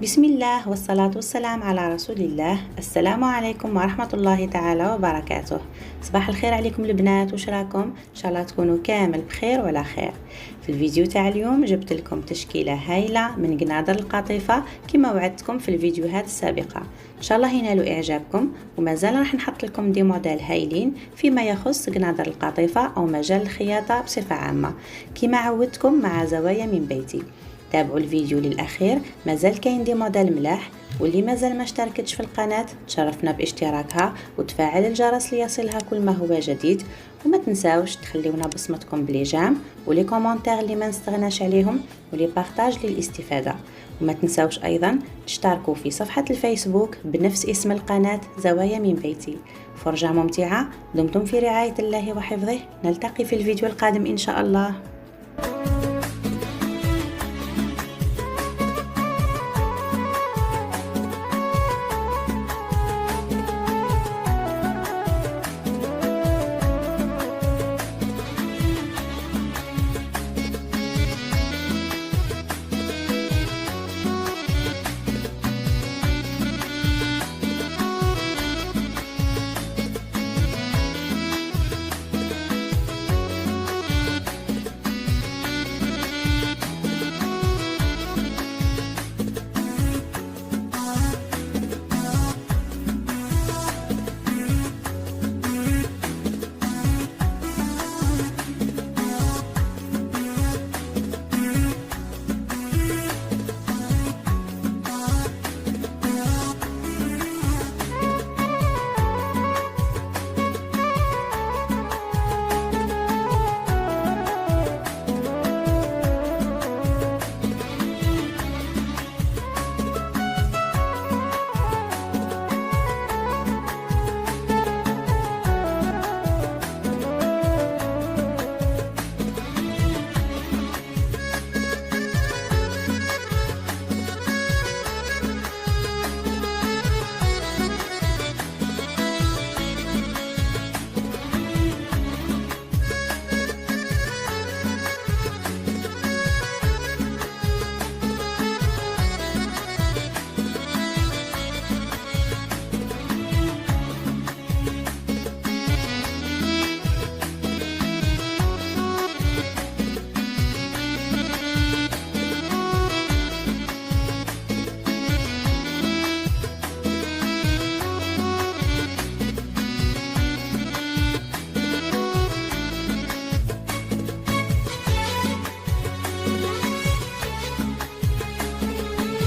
بسم الله والصلاة والسلام على رسول الله. السلام عليكم ورحمة الله تعالى وبركاته. صباح الخير عليكم البنات، وش راكم؟ ان شاء الله تكونوا كامل بخير وعلى خير. في الفيديو تاع اليوم جبت لكم تشكيلة هايلة من قنادر القطيفة كما وعدتكم في الفيديوهات السابقة. ان شاء الله ينالوا اعجابكم، ومازال راح نحط لكم دي موديل هايلين فيما يخص قنادر القطيفة او مجال الخياطة بصفة عامة كما عودتكم مع زوايا من بيتي. تابعوا الفيديو للاخير، مازال كاين دي موديل ملاح، واللي مازال ما اشتركتش في القناه تشرفنا باشتراكها وتفعل الجرس ليصلها كل ما هو جديد. وما تنساوش تخليونا بصمتكم بلي جام ولي كومونتير اللي ما نستغناش عليهم ولي بارطاج للاستفاده. وما تنساوش ايضا تشتركوا في صفحه الفيسبوك بنفس اسم القناه زوايا من بيتي. فرجه ممتعه، دمتم في رعايه الله وحفظه، نلتقي في الفيديو القادم ان شاء الله.